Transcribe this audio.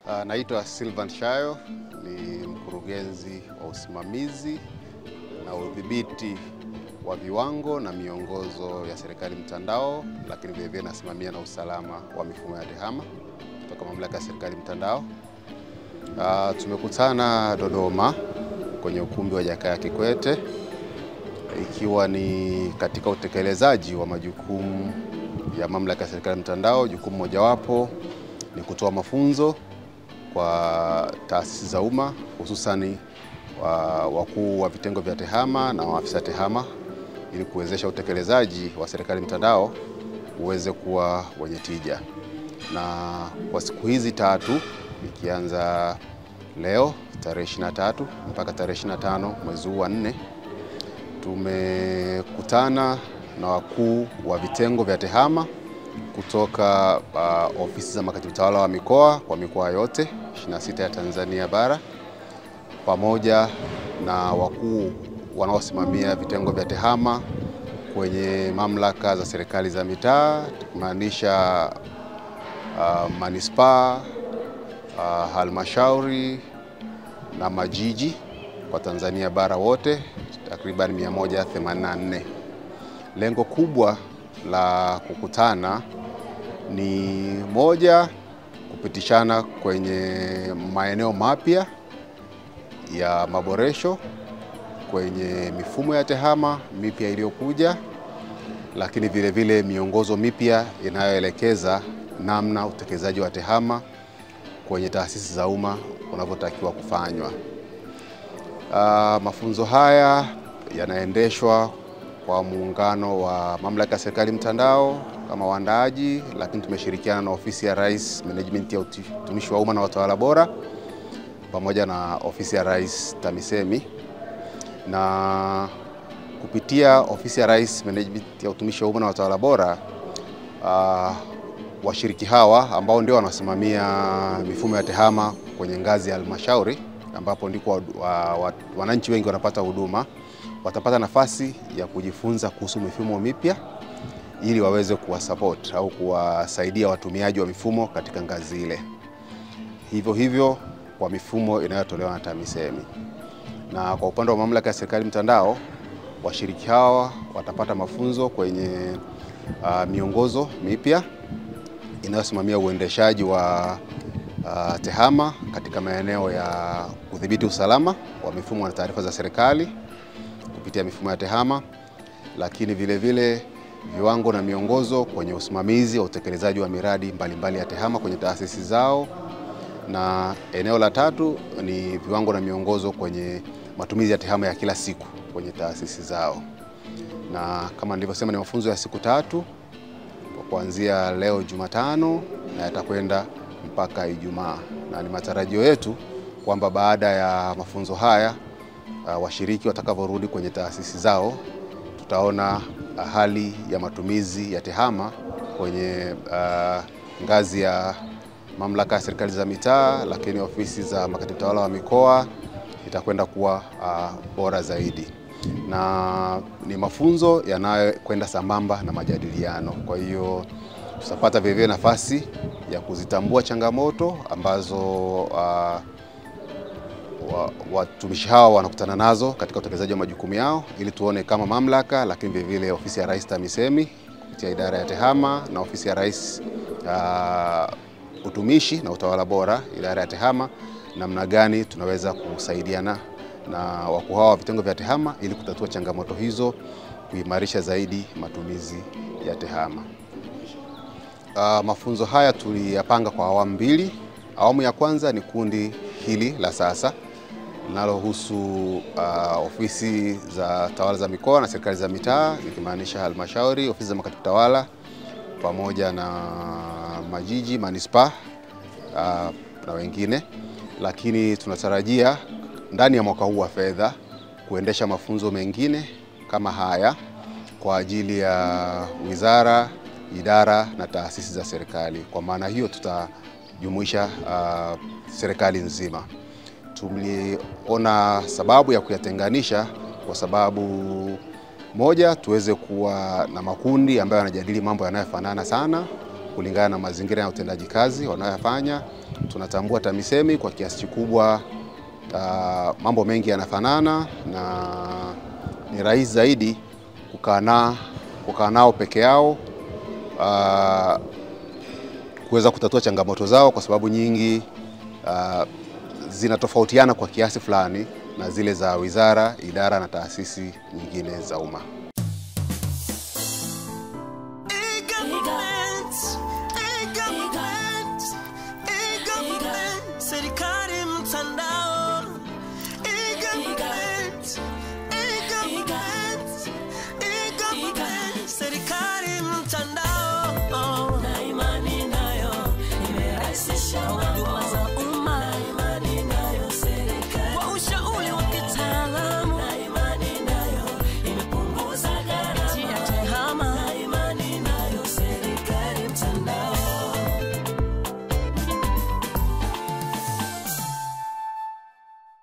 Naitwa Silvan Shayo, ni mkurugenzi wa usimamizi na udhibiti wa viwango na miongozo ya serikali mtandao, lakini vile nasimamia na usalama wa mifumo ya TEHAMA kutoka mamlaka ya serikali mtandao. Tumekutana Dodoma kwenye ukumbi wa Jakaya Kikwete, ikiwa ni katika utekelezaji wa majukumu ya mamlaka ya serikali mtandao. Jukumu mojawapo ni kutoa mafunzo kwa taasisi za umma, hususani wakuu wa vitengo vya TEHAMA na maafisa TEHAMA, ili kuwezesha utekelezaji wa serikali mtandao uweze kuwa wenye tija. Na kwa siku hizi tatu, ikianza leo tarehe 23 mpaka tarehe 25 mwezi huu wa 4, tumekutana na wakuu wa vitengo vya TEHAMA kutoka ofisi za makatibu tawala wa mikoa kwa mikoa yote 26 ya Tanzania bara, pamoja na wakuu wanaosimamia vitengo vya TEHAMA kwenye mamlaka za serikali za mitaa, kumaanisha manispaa, halmashauri na majiji kwa Tanzania bara wote, takriban 184. Lengo kubwa la kukutana ni moja, kupitishana kwenye maeneo mapya ya maboresho kwenye mifumo ya TEHAMA mipya iliyokuja, lakini vile vile miongozo mipya inayoelekeza namna utekelezaji wa TEHAMA kwenye taasisi za umma unavyotakiwa kufanywa. Mafunzo haya yanaendeshwa kwa muungano wa mamlaka ya serikali mtandao kama waandaaji, lakini tumeshirikiana na ofisi ya Rais, management ya utumishi wa umma na utawala bora, pamoja na ofisi ya Rais TAMISEMI. Na kupitia ofisi ya Rais, management ya utumishi wa umma na utawala bora, washiriki hawa ambao ndio wanasimamia mifumo ya TEHAMA kwenye ngazi ya halmashauri, ambapo ndiko wananchi wengi wanapata huduma, watapata nafasi ya kujifunza kuhusu mifumo mipya ili waweze kuwasupport au kuwasaidia watumiaji wa mifumo katika ngazi ile. Hivyo kwa mifumo inayotolewa na TAMISEMI. Na kwa upande wa mamlaka ya serikali mtandao, washiriki hawa watapata mafunzo kwenye miongozo mipya inayosimamia uendeshaji wa TEHAMA katika maeneo ya udhibiti usalama wa mifumo na taarifa za serikali kupitia mifumo ya TEHAMA, lakini vile vile viwango na miongozo kwenye usimamizi wa utekelezaji wa miradi mbalimbali ya TEHAMA kwenye taasisi zao, na eneo la tatu ni viwango na miongozo kwenye matumizi ya TEHAMA ya kila siku kwenye taasisi zao. Na kama nilivyosema, ni mafunzo ya siku tatu kuanzia leo Jumatano na yatakwenda mpaka Ijumaa, na ni matarajio yetu kwamba baada ya mafunzo haya washiriki watakavyorudi kwenye taasisi zao, tutaona hali ya matumizi ya TEHAMA kwenye ngazi ya mamlaka ya serikali za mitaa, lakini ofisi za makatibu tawala wa mikoa itakwenda kuwa bora zaidi. Na ni mafunzo yanayokwenda sambamba na majadiliano. Kwa hiyo tutapata vile nafasi ya kuzitambua changamoto ambazo watumishi hawa wanakutana nazo katika utekelezaji wa majukumu yao, ili tuone kama mamlaka, lakini vile vile ofisi ya Rais TAMISEMI kupitia idara ya TEHAMA na ofisi ya Rais utumishi na utawala bora, idara ya TEHAMA, namna gani tunaweza kusaidiana na wakuu hawa wa vitengo vya TEHAMA ili kutatua changamoto hizo, kuimarisha zaidi matumizi ya TEHAMA. Mafunzo haya tuliyapanga kwa awamu mbili. Awamu ya kwanza ni kundi hili la sasa linalohusu ofisi za tawala za mikoa na serikali za mitaa, ikimaanisha halmashauri, ofisi za makatibu tawala, pamoja na majiji, manispaa na wengine. Lakini tunatarajia ndani ya mwaka huu wa fedha kuendesha mafunzo mengine kama haya kwa ajili ya wizara, idara na taasisi za serikali. Kwa maana hiyo tutajumuisha serikali nzima. Tuliona sababu ya kuyatenganisha kwa sababu moja, tuweze kuwa na makundi ambayo yanajadili mambo yanayofanana sana kulingana na mazingira ya utendaji kazi wanayofanya, tunatambua TAMISEMI kwa kiasi kikubwa mambo mengi yanafanana, na ni rahisi zaidi kukaa nao peke yao kuweza kutatua changamoto zao, kwa sababu nyingi zinatofautiana kwa kiasi fulani na zile za wizara, idara na taasisi nyingine za umma. Serikali mtandao.